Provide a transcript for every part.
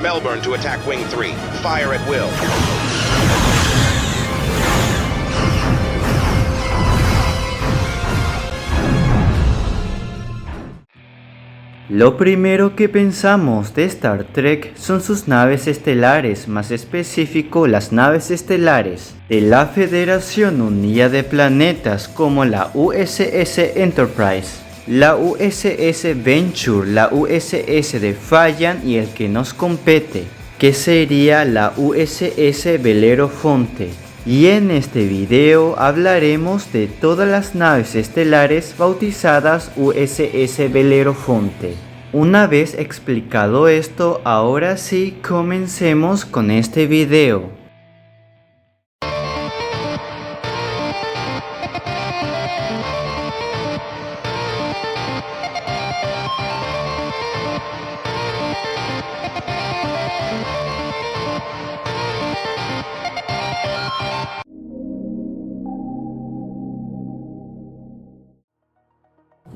Melbourne to attack Wing 3. Fire at will. Lo primero que pensamos de Star Trek son sus naves estelares, más específico las naves estelares de la Federación Unida de Planetas como la USS Enterprise, la USS Venture, la USS Defiant y el que nos compete, que sería la USS Bellerofonte. Y en este video hablaremos de todas las naves estelares bautizadas USS Bellerofonte. Una vez explicado esto, ahora sí comencemos con este video.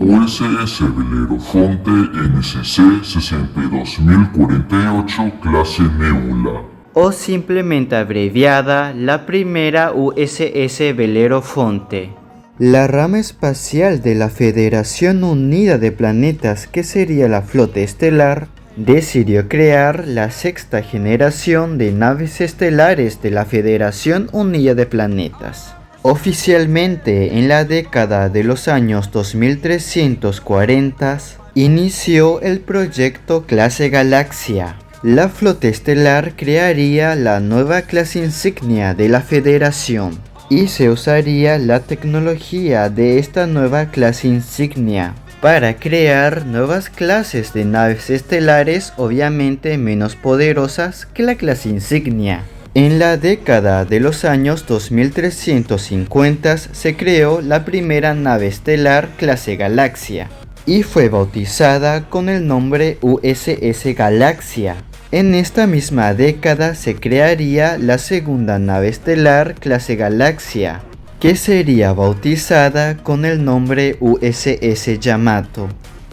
USS Bellerofonte NCC 62048 clase Nebula, O simplemente abreviada, la primera USS Bellerofonte. La rama espacial de la Federación Unida de Planetas, que sería la Flota Estelar, decidió crear la sexta generación de naves estelares de la Federación Unida de Planetas. Oficialmente en la década de los años 2340, inició el proyecto Clase Galaxia. La Flota Estelar crearía la nueva clase insignia de la Federación y se usaría la tecnología de esta nueva clase insignia para crear nuevas clases de naves estelares, obviamente menos poderosas que la clase insignia. En la década de los años 2350 se creó la primera nave estelar clase Galaxia y fue bautizada con el nombre USS Galaxia. En esta misma década se crearía la segunda nave estelar clase Galaxia, que sería bautizada con el nombre USS Yamato.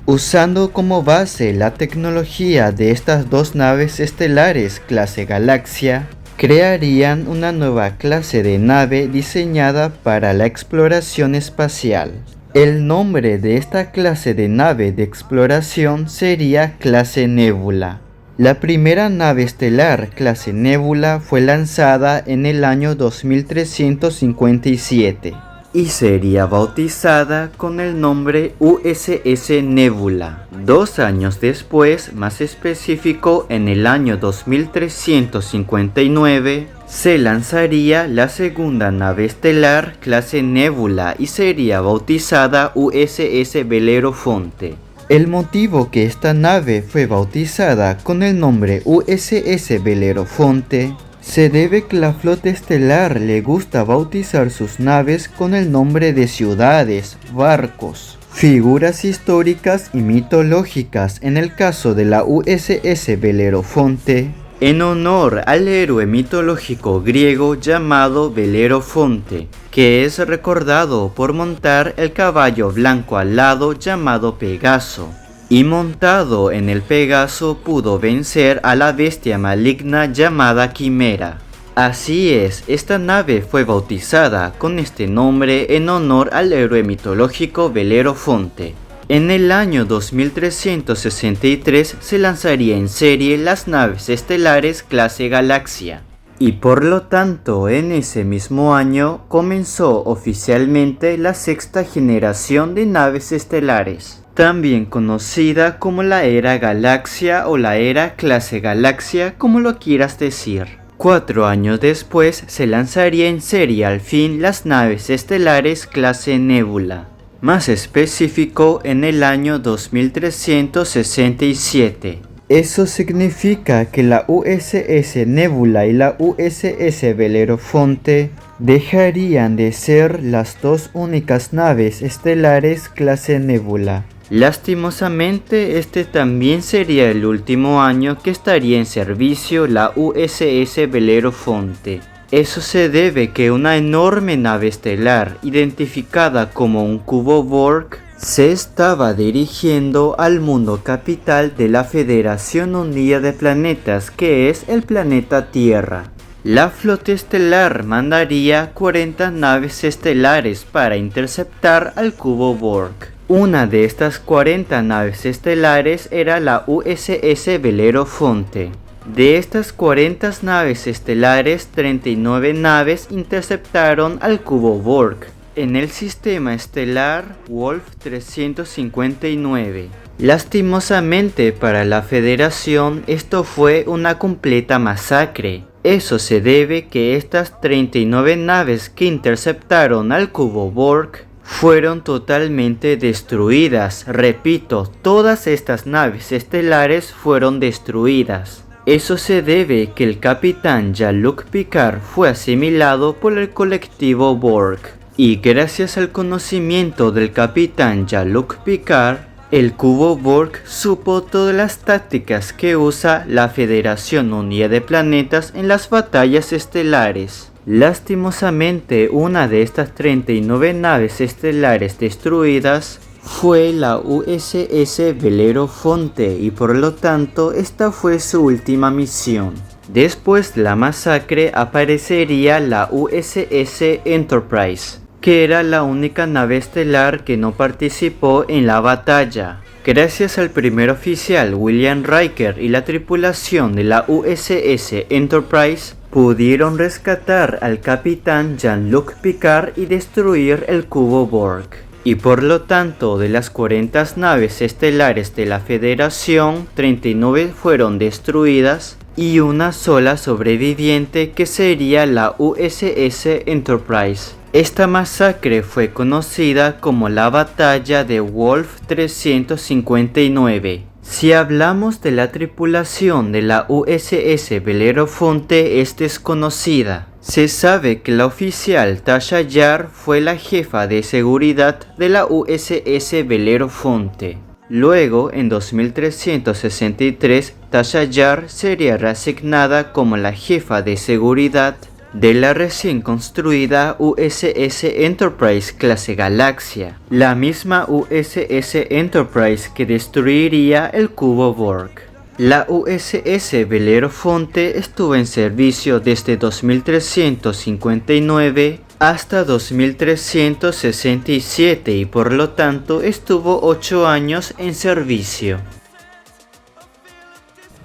Usando como base la tecnología de estas dos naves estelares clase Galaxia, crearían una nueva clase de nave diseñada para la exploración espacial. El nombre de esta clase de nave de exploración sería clase Nebula. La primera nave estelar clase Nebula fue lanzada en el año 2357 y sería bautizada con el nombre USS Nebula. 2 años después, más específico en el año 2359, se lanzaría la segunda nave estelar clase Nebula y sería bautizada USS Bellerofonte. El motivo que esta nave fue bautizada con el nombre USS Bellerofonte se debe que la Flota Estelar le gusta bautizar sus naves con el nombre de ciudades, barcos, figuras históricas y mitológicas. En el caso de la USS Bellerofonte, en honor al héroe mitológico griego llamado Belerofonte, que es recordado por montar el caballo blanco alado llamado Pegaso, y montado en el Pegaso pudo vencer a la bestia maligna llamada Quimera. Así es, esta nave fue bautizada con este nombre en honor al héroe mitológico Belerofonte. En el año 2363 se lanzaría en serie las naves estelares clase Galaxia, y por lo tanto en ese mismo año comenzó oficialmente la sexta generación de naves estelares, también conocida como la era Galaxia o la era clase Galaxia, como lo quieras decir. 4 años después se lanzaría en serie al fin las naves estelares clase Nebula, más específico en el año 2367. Eso significa que la USS Nebula y la USS Bellerofonte dejarían de ser las dos únicas naves estelares clase Nebula. Lastimosamente, este también sería el último año que estaría en servicio la USS Bellerofonte. Eso se debe que una enorme nave estelar, identificada como un cubo Borg, Se estaba dirigiendo al mundo capital de la Federación Unida de Planetas, que es el planeta Tierra. La flota estelar mandaría 40 naves estelares para interceptar al cubo Borg. Una de estas 40 naves estelares era la USS Belerofonte. De estas 40 naves estelares, 39 naves interceptaron al cubo Borg en el sistema estelar Wolf 359. Lastimosamente para la Federación, esto fue una completa masacre. Eso se debe que estas 39 naves que interceptaron al cubo Borg fueron totalmente destruidas. Repito, todas estas naves estelares fueron destruidas. Eso se debe que el capitán Jean-Luc Picard fue asimilado por el colectivo Borg. Y gracias al conocimiento del capitán Jean-Luc Picard, el cubo Borg supo todas las tácticas que usa la Federación Unida de Planetas en las batallas estelares. Lastimosamente, una de estas 39 naves estelares destruidas fue la USS Belerofonte y por lo tanto esta fue su última misión. Después de la masacre aparecería la USS Enterprise, que era la única nave estelar que no participó en la batalla. Gracias al primer oficial William Riker y la tripulación de la USS Enterprise, pudieron rescatar al capitán Jean-Luc Picard y destruir el cubo Borg. Y por lo tanto, de las 40 naves estelares de la Federación, 39 fueron destruidas y una sola sobreviviente, que sería la USS Enterprise. Esta masacre fue conocida como la Batalla de Wolf 359. Si hablamos de la tripulación de la USS Belerofonte, es desconocida. Se sabe que la oficial Tasha Yar fue la jefa de seguridad de la USS Belerofonte. Luego, en 2363, Tasha Yar sería reasignada como la jefa de seguridad de la recién construida USS Enterprise clase Galaxia, la misma USS Enterprise que destruiría el cubo Borg. La USS Belerofonte estuvo en servicio desde 2359 hasta 2367 y por lo tanto estuvo 8 años en servicio.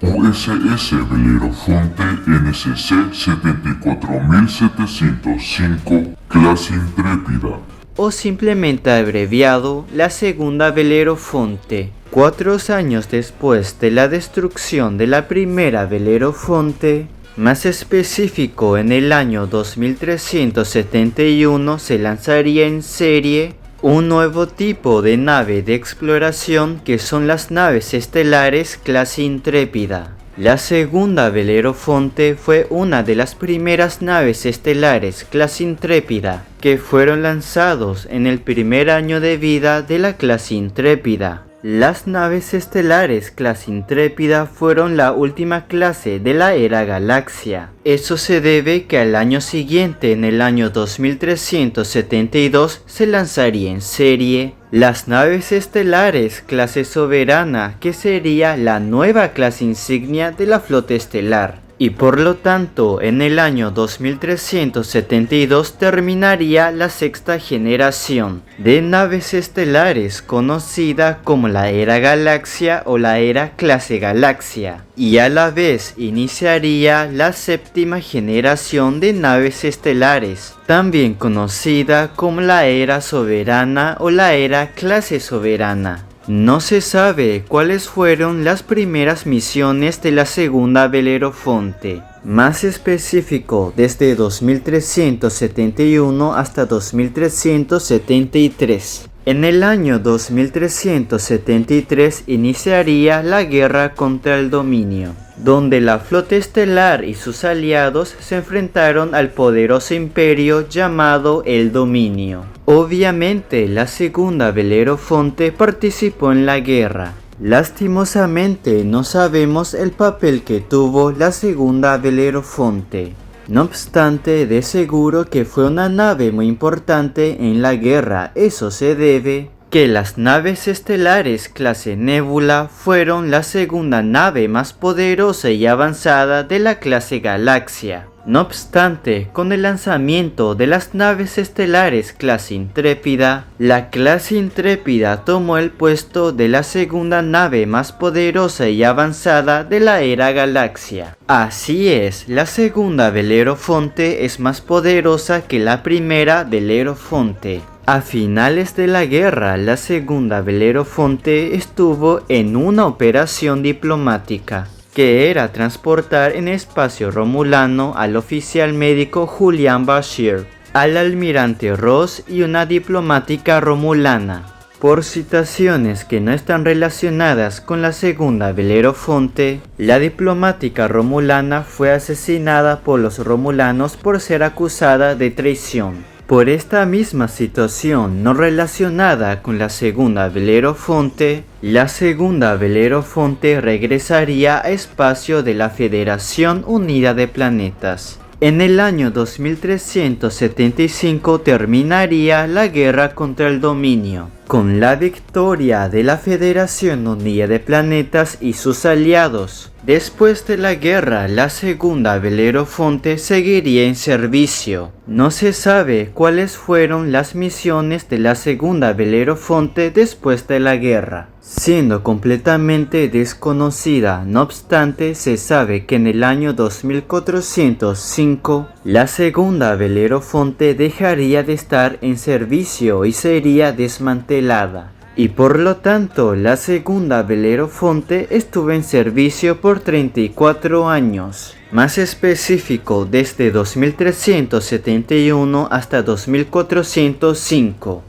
USS Belerofonte NCC 74705, clase Intrépida. O simplemente abreviado, la segunda Belerofonte. 4 años después de la destrucción de la primera Belerofonte, más específico en el año 2371, se lanzaría en serie un nuevo tipo de nave de exploración, que son las naves estelares clase Intrépida. La segunda Belerofonte fue una de las primeras naves estelares clase Intrépida que fueron lanzados en el primer año de vida de la clase Intrépida. Las naves estelares clase Intrépida fueron la última clase de la era Galaxia. Eso se debe que al año siguiente, en el año 2372, se lanzaría en serie las naves estelares clase Soberana, que sería la nueva clase insignia de la flota estelar. Y por lo tanto, en el año 2372 terminaría la sexta generación de naves estelares, conocida como la Era Galaxia o la Era Clase Galaxia, y a la vez iniciaría la séptima generación de naves estelares, también conocida como la Era Soberana o la Era Clase Soberana. No se sabe cuáles fueron las primeras misiones de la segunda Belerofonte. Más específico, desde 2371 hasta 2373. En el año 2373 iniciaría la guerra contra el dominio, donde la flota estelar y sus aliados se enfrentaron al poderoso imperio llamado el Dominio. Obviamente, la segunda Belerofonte participó en la guerra. Lastimosamente, no sabemos el papel que tuvo la segunda Belerofonte. No obstante, de seguro que fue una nave muy importante en la guerra. Eso se debe que las naves estelares clase Nebula fueron la segunda nave más poderosa y avanzada de la clase Galaxia. No obstante, con el lanzamiento de las naves estelares clase Intrépida, la clase Intrépida tomó el puesto de la segunda nave más poderosa y avanzada de la era Galaxia. Así es, la segunda Belerofonte es más poderosa que la primera Belerofonte. A finales de la guerra, la segunda Belerofonte estuvo en una operación diplomática, que era transportar en espacio romulano al oficial médico Julian Bashir, al almirante Ross y una diplomática romulana. Por situaciones que no están relacionadas con la segunda Belerofonte, la diplomática romulana fue asesinada por los romulanos por ser acusada de traición. Por esta misma situación no relacionada con la segunda Belerofonte, la segunda Belerofonte regresaría a espacio de la Federación Unida de Planetas. En el año 2375 terminaría la guerra contra el dominio, con la victoria de la Federación Unida de Planetas y sus aliados. Después de la guerra, la segunda Belerofonte seguiría en servicio. No se sabe cuáles fueron las misiones de la segunda Belerofonte después de la guerra, siendo completamente desconocida. No obstante, se sabe que en el año 2405, la segunda Belerofonte dejaría de estar en servicio y sería desmantelada. Y por lo tanto, la segunda Belerofonte estuvo en servicio por 34 años. Más específico, desde 2371 hasta 2405.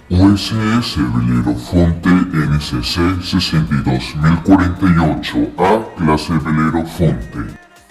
USS Belerofonte NCC 62048A clase Belerofonte.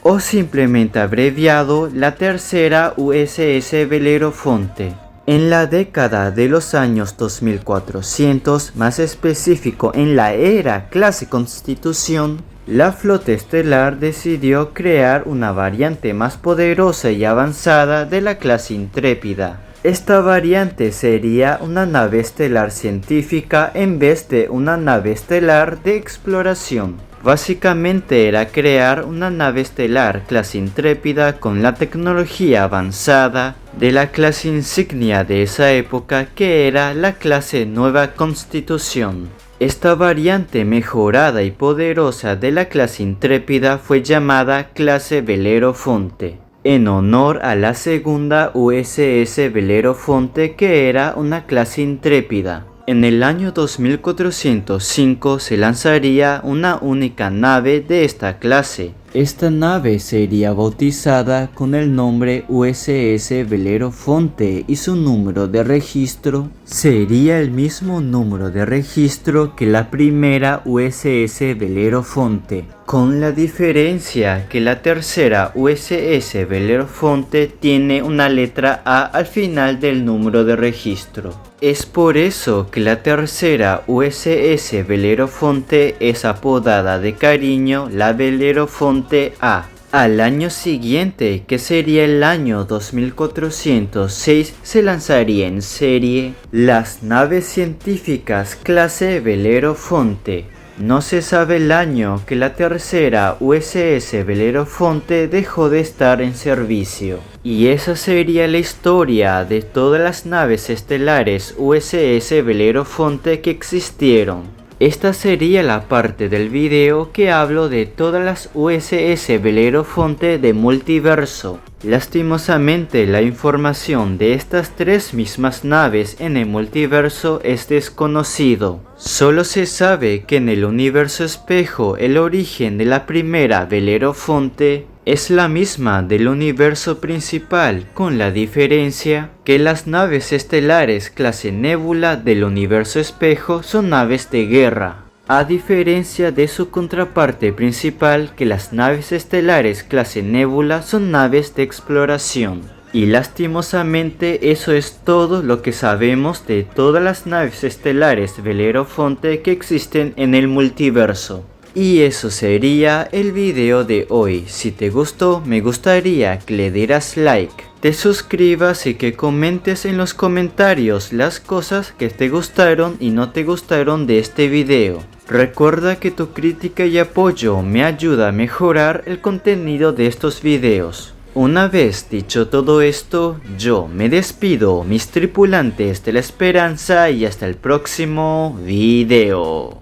O simplemente abreviado, la tercera USS Belerofonte. En la década de los años 2400, más específico en la era clase Constitución, la flota estelar decidió crear una variante más poderosa y avanzada de la clase Intrépida. Esta variante sería una nave estelar científica en vez de una nave estelar de exploración. Básicamente era crear una nave estelar clase Intrépida con la tecnología avanzada de la clase insignia de esa época, que era la clase Nueva Constitución. Esta variante mejorada y poderosa de la clase Intrépida fue llamada clase Belerofonte, en honor a la segunda USS Belerofonte, que era una clase intrépida. En el año 2405 se lanzaría una única nave de esta clase. Esta nave sería bautizada con el nombre USS Belerofonte y su número de registro sería el mismo número de registro que la primera USS Belerofonte, con la diferencia que la tercera USS Belerofonte tiene una letra A al final del número de registro. Es por eso que la tercera USS Belerofonte es apodada de cariño la Belerofonte A. Al año siguiente, que sería el año 2406, se lanzaría en serie las naves científicas clase Belerofonte. No se sabe el año que la tercera USS Belerofonte dejó de estar en servicio. Y esa sería la historia de todas las naves estelares USS Belerofonte que existieron. Esta sería la parte del video que hablo de todas las USS Belerofonte de multiverso. Lastimosamente, la información de estas tres mismas naves en el multiverso es desconocido. Solo se sabe que en el universo espejo el origen de la primera Belerofonte es la misma del universo principal, con la diferencia que las naves estelares clase Nebula del universo espejo son naves de guerra, a diferencia de su contraparte principal, que las naves estelares clase Nebula son naves de exploración. Y lastimosamente eso es todo lo que sabemos de todas las naves estelares Belerofonte que existen en el multiverso. Y eso sería el video de hoy. Si te gustó, me gustaría que le dieras like. te suscribas y que comentes en los comentarios las cosas que te gustaron y no te gustaron de este video. Recuerda que tu crítica y apoyo me ayuda a mejorar el contenido de estos videos. Una vez dicho todo esto, yo me despido, mis tripulantes de la esperanza, y hasta el próximo video.